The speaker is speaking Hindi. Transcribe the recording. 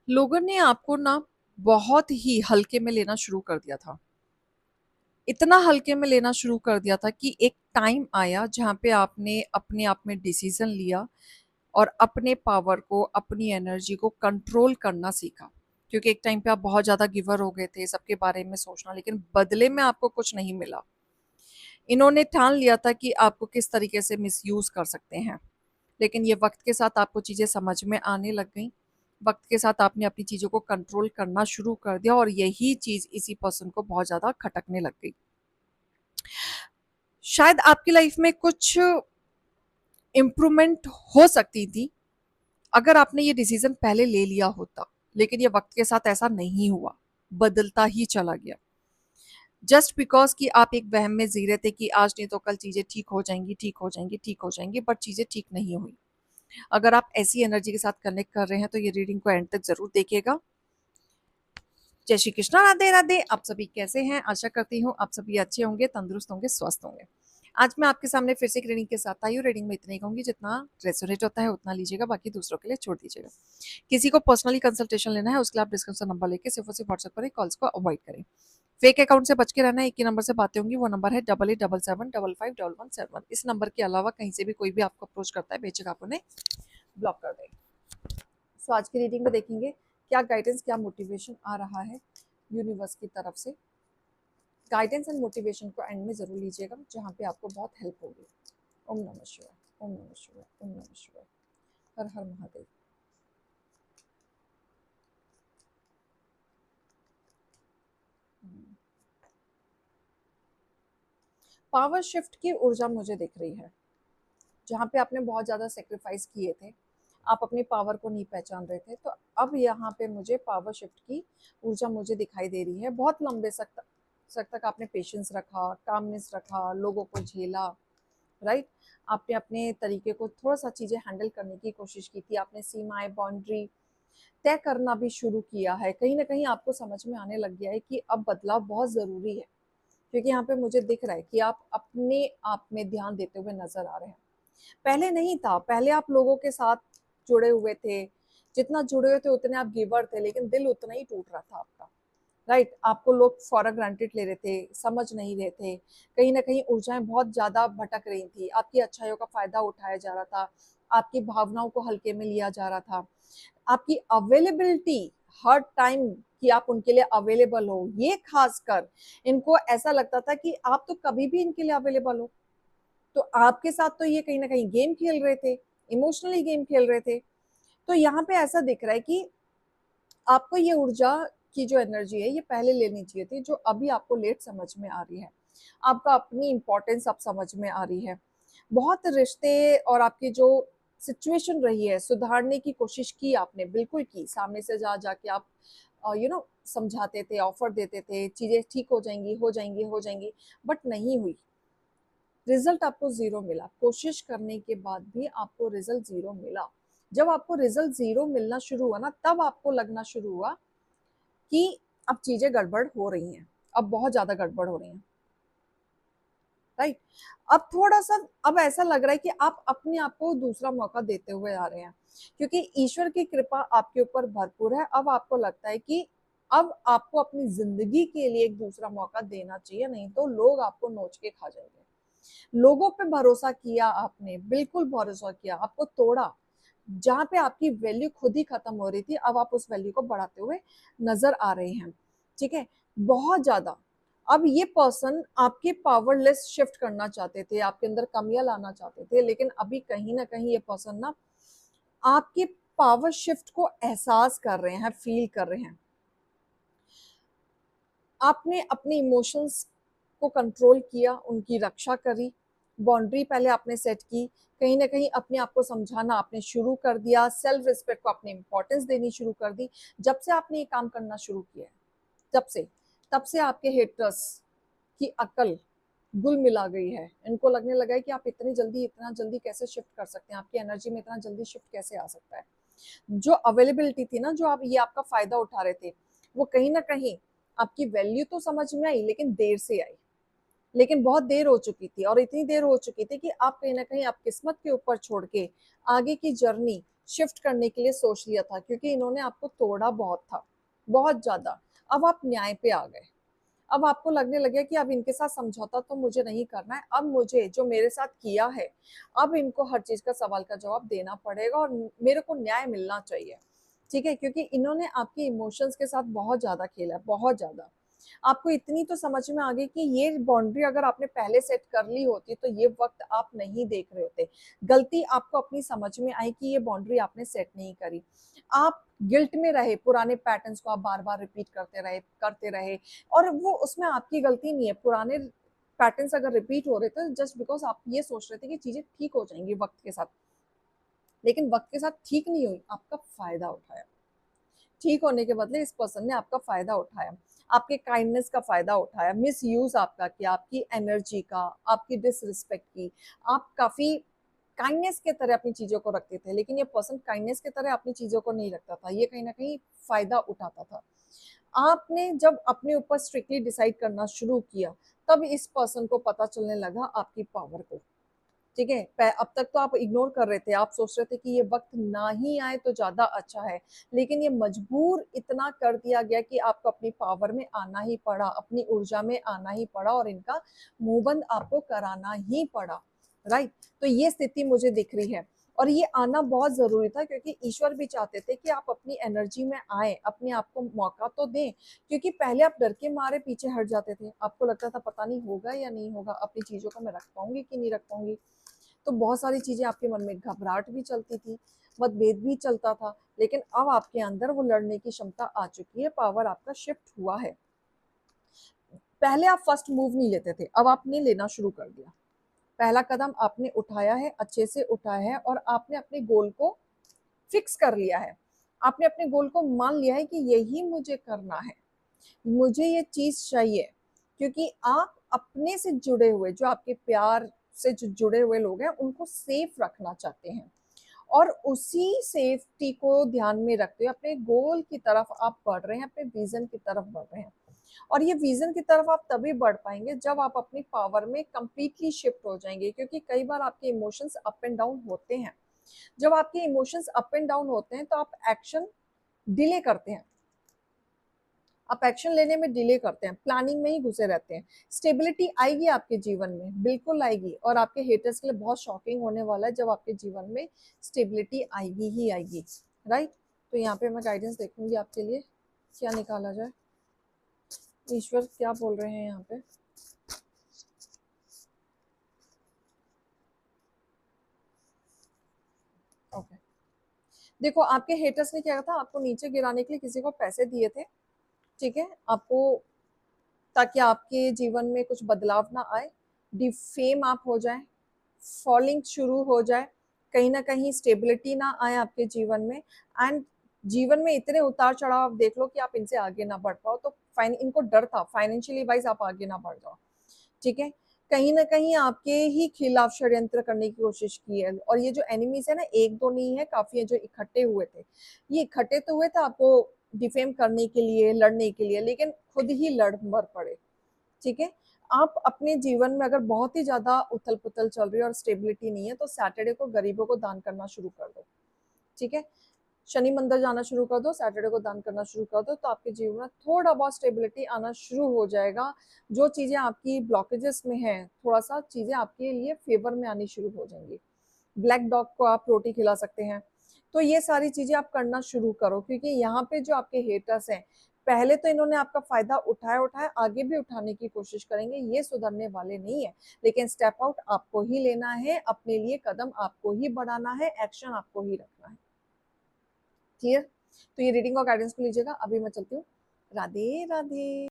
लोगों ने आपको ना बहुत ही हल्के में लेना शुरू कर दिया था। इतना हल्के में लेना शुरू कर दिया था कि एक टाइम आया जहाँ पे आपने अपने आप में डिसीजन लिया और अपने पावर को, अपनी एनर्जी को कंट्रोल करना सीखा। क्योंकि एक टाइम पे आप बहुत ज़्यादा गिवर हो गए थे, सबके बारे में सोचना, लेकिन बदले में आपको कुछ नहीं मिला। इन्होंने ठान लिया था कि आपको किस तरीके से मिसयूज़ कर सकते हैं। लेकिन ये वक्त के साथ आपको चीज़ें समझ में आने लग गई। वक्त के साथ आपने अपनी चीज़ों को कंट्रोल करना शुरू कर दिया और यही चीज़ इसी पर्सन को बहुत ज़्यादा खटकने लग गई। शायद आपकी लाइफ में कुछ इम्प्रूवमेंट हो सकती थी अगर आपने ये डिसीजन पहले ले लिया होता, लेकिन ये वक्त के साथ ऐसा नहीं हुआ, बदलता ही चला गया। जस्ट बिकॉज कि आप एक वहम में जी रहे थे कि आज नहीं तो कल चीज़ें ठीक हो जाएंगी, ठीक हो जाएंगी, ठीक हो जाएंगी, बट चीज़ें ठीक नहीं हुई। अगर आप ऐसी एनर्जी के साथ कनेक्ट कर रहे हैं तो ये रीडिंग को एंड तक जरूर देखिएगा। जय श्री कृष्णा, राधे राधे। आप सभी कैसे हैं? आशा करती हूँ आप सभी अच्छे होंगे, तंदुरुस्त होंगे, स्वस्थ होंगे। आज मैं आपके सामने फिर से एक रीडिंग के साथ आई हूँ। रीडिंग में इतना ही कहूंगी, जितना रेजोनेट होता है उतना लीजिएगा, बाकी दूसरों के लिए छोड़ दीजिएगा। किसी को पर्सनली कंसल्टेशन लेना है उसके लिए आप डिस्क्रिप्शन नंबर लेके सिर्फ और सिर्फ व्हाट्सएप करें, कॉल्स को अवॉइड करें। फेक अकाउंट से बच के रहना है। एक ही नंबर से बातें होंगी, वो नंबर है 8877755171। इस नंबर के अलावा कहीं से भी कोई भी आपको अप्रोच करता है, बेशक आप उन्हें ब्लॉक कर दें। सो आज की रीडिंग में देखेंगे क्या गाइडेंस, क्या मोटिवेशन आ रहा है यूनिवर्स की तरफ से। गाइडेंस एंड मोटिवेशन को एंड में जरूर लीजिएगा, जहाँ पे आपको बहुत हेल्प होगी। ओम नमः शिवाय, ओम नमः शिवाय, ओम नमः शिवाय। हर हर महादेव। पावर शिफ्ट की ऊर्जा मुझे दिख रही है, जहाँ पे आपने बहुत ज़्यादा सेक्रीफाइस किए थे, आप अपनी पावर को नहीं पहचान रहे थे, तो अब यहाँ पे मुझे पावर शिफ्ट की ऊर्जा मुझे दिखाई दे रही है। बहुत लंबे तक आपने पेशेंस रखा, कामनेस रखा, लोगों को झेला, राइट। आपने अपने तरीके को थोड़ा सा चीज़ें हैंडल करने की कोशिश की थी। आपने सीमाएं, बाउंड्री तय करना भी शुरू किया है। कहीं ना कहीं आपको समझ में आने लग गया है कि अब बदलाव बहुत ज़रूरी है, क्योंकि यहाँ पे मुझे दिख रहा है कि आप अपने आप में ध्यान देते हुए नजर आ रहे हैं। पहले नहीं था, पहले आप लोगों के साथ जुड़े हुए थे, जितना जुड़े हुए थे उतने आप गिवर थे, लेकिन दिल उतना ही टूट रहा था आपका, राइट। आपको लोग फॉर ग्रांटेड ले रहे थे, समझ नहीं रहे थे। कहीं ना कहीं ऊर्जाएं बहुत ज्यादा भटक रही थी, आपकी अच्छाइयों का फायदा उठाया जा रहा था, आपकी भावनाओं को हल्के में लिया जा रहा था। आपकी अवेलेबिलिटी हर टाइम कि आप उनके लिए अवेलेबल हो, ये खासकर इनको ऐसा लगता था कि आप तो कभी भी इनके लिए अवेलेबल हो। तो आपके साथ तो ये कहीं ना कहीं गेम खेल रहे थे, इमोशनली गेम खेल रहे थे। तो यहाँ पे ऐसा दिख रहा है कि आपको ये ऊर्जा की जो एनर्जी है ये पहले लेनी चाहिए थी, जो अभी आपको लेट समझ में आ रही है। आपका अपनी इंपॉर्टेंस अब समझ में आ रही है। बहुत रिश्ते और आपकी जो सिचुएशन रही है, सुधारने की कोशिश की आपने, बिल्कुल की। सामने से जा जाके आप समझाते थे, ऑफर देते थे, चीजें ठीक हो जाएंगी, हो जाएंगी, हो जाएंगी, बट नहीं हुई। रिजल्ट आपको जीरो मिला। कोशिश करने के बाद भी आपको रिजल्ट जीरो मिला। जब आपको रिजल्ट जीरो मिलना शुरू हुआ ना, तब आपको लगना शुरू हुआ कि अब चीजें गड़बड़ हो रही हैं, अब बहुत ज्यादा गड़बड़ हो रही हैं, राइट। अब थोड़ा सा, अब ऐसा लग रहा है कि आप अपने आप को दूसरा मौका देते हुए आ रहे हैं, क्योंकि ईश्वर की कृपा आपके ऊपर भरपूर है। अब आपको लगता है कि अब आपको अपनी जिंदगी के लिए एक दूसरा मौका देना चाहिए, नहीं तो लोग आपको नोच के खा जाएंगे। लोगों पे भरोसा किया आपने, बिल्कुल भरोसा किया, आपको तोड़ा। जहां पे आपकी वैल्यू खुद ही खत्म हो रही थी, अब आप उस वैल्यू को बढ़ाते हुए नजर आ रहे हैं, ठीक है। बहुत ज्यादा अब ये पर्सन आपके पावरलेस शिफ्ट करना चाहते थे, आपके अंदर कमियां लाना चाहते थे, लेकिन अभी कहीं ना कहीं ये पर्सन ना आपके पावर शिफ्ट को एहसास कर रहे हैं, फील कर रहे हैं। आपने अपने इमोशंस को कंट्रोल किया, उनकी रक्षा करी, बाउंड्री पहले आपने सेट की, कहीं ना कहीं अपने आप को समझाना आपने शुरू कर दिया, सेल्फ रिस्पेक्ट को आपने इंपॉर्टेंस देनी शुरू कर दी। जब से आपने ये काम करना शुरू किया है, जब से तब से आपके हेटर्स की अकल गुल मिला गई है। इनको लगने लगा है कि आप इतना जल्दी कैसे शिफ्ट कर सकते हैं, आपकी एनर्जी में इतना जल्दी शिफ्ट कैसे आ सकता है। जो अवेलेबिलिटी थी ना, जो आप ये आपका फायदा उठा रहे थे, वो कहीं ना कहीं आपकी वैल्यू तो समझ में आई, लेकिन देर से आई। लेकिन बहुत देर हो चुकी थी, और इतनी देर हो चुकी थी कि आप कहीं ना कहीं आप किस्मत के ऊपर छोड़ के आगे की जर्नी शिफ्ट करने के लिए सोच लिया था, क्योंकि इन्होंने आपको तोड़ा बहुत था, बहुत ज्यादा। अब आप न्याय पे आ गए। अब आपको लगने लगे कि अब इनके साथ समझौता तो मुझे नहीं करना है, अब मुझे जो मेरे साथ किया है, अब इनको हर चीज का सवाल का जवाब देना पड़ेगा और मेरे को न्याय मिलना चाहिए। ठीक है, क्योंकि इन्होंने आपके इमोशंस के साथ बहुत ज्यादा खेला है, बहुत ज्यादा। आपको इतनी तो समझ में आ गई कि ये बाउंड्री अगर आपने पहले सेट कर ली होती तो ये वक्त आप नहीं देख रहे होते। गलती आपको अपनी समझ में आई कि ये बाउंड्री आपने सेट नहीं करी। आप गिल्ट में रहे, पुराने पैटर्न्स को आप बार बार रिपीट करते रहे, और वो उसमें आपकी गलती नहीं है। पुराने पैटर्न्स अगर रिपीट हो रहे थे जस्ट बिकॉज आप ये सोच रहे थे कि चीजें ठीक हो जाएंगी वक्त के साथ, लेकिन वक्त के साथ ठीक नहीं हुई, आपका फायदा उठाया। ठीक होने के बदले इस पर्सन ने आपका फायदा उठाया, आपके काइंडनेस का फायदा उठाया, मिस यूज आपका किया, आपकी एनर्जी का, आपकी डिसरिस्पेक्ट की। आप काफी काइंडनेस के तरह अपनी चीजों को रखते थे, लेकिन ये पर्सन काइंडनेस के तरह अपनी चीजों को नहीं रखता था, ये कहीं ना कहीं फायदा उठाता था। आपने जब अपने ऊपर स्ट्रिक्टली डिसाइड करना शुरू किया, तब इस पर्सन को पता चलने लगा आपकी पावर को। ठीक है, अब तक तो आप इग्नोर कर रहे थे, आप सोच रहे थे कि ये वक्त ना ही आए तो ज्यादा अच्छा है, लेकिन ये मजबूर इतना कर दिया गया कि आपको अपनी पावर में आना ही पड़ा, अपनी ऊर्जा में आना ही पड़ा, और इनका मुंहबंद आपको कराना ही पड़ा। राइट, तो ये स्थिति मुझे दिख रही है, और ये आना बहुत जरूरी था, क्योंकि ईश्वर भी चाहते थे कि आप अपनी एनर्जी में आए, अपने आप को मौका तो दें। क्योंकि पहले आप डर के मारे पीछे हट जाते थे, आपको लगता था पता नहीं होगा या नहीं होगा, अपनी चीजों को मैं रख पाऊंगी कि नहीं रख पाऊंगी। तो बहुत सारी चीजें आपके मन में, घबराहट भी चलती थी, मतभेद भी चलता था, लेकिन अब आपके अंदर वो लड़ने की क्षमता आ चुकी है, पावर आपका शिफ्ट हुआ है। पहले आप फर्स्ट मूव नहीं लेते थे, अब आपने लेना शुरू कर दिया। पहला कदम आपने उठाया है, अच्छे से उठाया है, और आपने अपने गोल को फिक्स कर लिया है। आपने अपने गोल को मान लिया है कि यही मुझे करना है, मुझे ये चीज चाहिए। क्योंकि आप अपने से जुड़े हुए, जो आपके प्यार से जो जुड़े हुए लोग हैं, उनको सेफ रखना चाहते हैं, और उसी सेफ्टी को ध्यान में रखते हुए अपने गोल की तरफ आप बढ़ रहे हैं, अपने विजन की तरफ बढ़ रहे हैं। और ये विजन की तरफ आप तभी बढ़ पाएंगे जब आप अपनी पावर में कंप्लीटली शिफ्ट हो जाएंगे, क्योंकि कई बार आपके इमोशंस अप एंड डाउन होते हैं। जब आपके इमोशंस अप एंड डाउन होते हैं तो आप एक्शन डिले करते हैं, आप एक्शन लेने में डिले करते हैं, प्लानिंग में ही घुसे रहते हैं। स्टेबिलिटी आएगी आपके जीवन में, बिल्कुल आएगी, और आपके हेटर्स के लिए बहुत शॉकिंग होने वाला है जब आपके जीवन में स्टेबिलिटी आएगी ही आएगी। राइट, तो यहाँ पे मैं गाइडेंस देखूंगी आपके लिए, क्या निकाला जाए, ईश्वर क्या बोल रहे हैं यहाँ पे। ओके, देखो आपके हेटर्स ने क्या था, आपको नीचे गिराने के लिए किसी को पैसे दिए थे। ठीक है, आपको, ताकि आपके जीवन में कुछ बदलाव ना आए, डिफेम आप हो जाए, फॉलिंग शुरू हो जाए, कहीं ना कहीं स्टेबिलिटी ना आए आपके जीवन में, एंड जीवन में इतने उतार चढ़ाव आप देख लो कि आप इनसे आगे ना बढ़ पाओ। तो इनको डर था फाइनेंशियली वाइज आप आगे ना बढ़ जाओ। ठीक है, कहीं ना कहीं आपके ही खिलाफ षड्यंत्र करने की कोशिश की है, और ये जो एनिमीज है ना, एक दो नहीं है, काफी है जो इकट्ठे हुए थे। ये इकट्ठे तो हुए थे आपको डिफेम करने के लिए, लड़ने के लिए, लेकिन खुद ही लड़ मर पड़े। ठीक है, आप अपने जीवन में अगर बहुत ही ज्यादा उथल पुथल चल रही है और स्टेबिलिटी नहीं है, तो सैटरडे को गरीबों को दान करना शुरू कर दो। ठीक है, शनि मंदिर जाना शुरू कर दो, सैटरडे को दान करना शुरू कर दो, तो आपके जीवन में थोड़ा बहुत स्टेबिलिटी आना शुरू हो जाएगा। जो चीजें आपकी ब्लॉकेजेस में हैं, थोड़ा सा चीजें आपके लिए फेवर में आनी शुरू हो जाएंगी। ब्लैक डॉग को आप रोटी खिला सकते हैं। तो ये सारी चीजें आप करना शुरू करो, क्योंकि यहाँ पे जो आपके हेटर्स हैं, पहले तो इन्होंने आपका फायदा उठाया उठाया, आगे भी उठाने की कोशिश करेंगे, ये सुधरने वाले नहीं है। लेकिन स्टेप आउट आपको ही लेना है, अपने लिए कदम आपको ही बढ़ाना है, एक्शन आपको ही रखना है। क्लियर, तो ये रीडिंग और गाइडेंस को लीजिएगा, अभी मैं चलती हूँ। राधे राधे।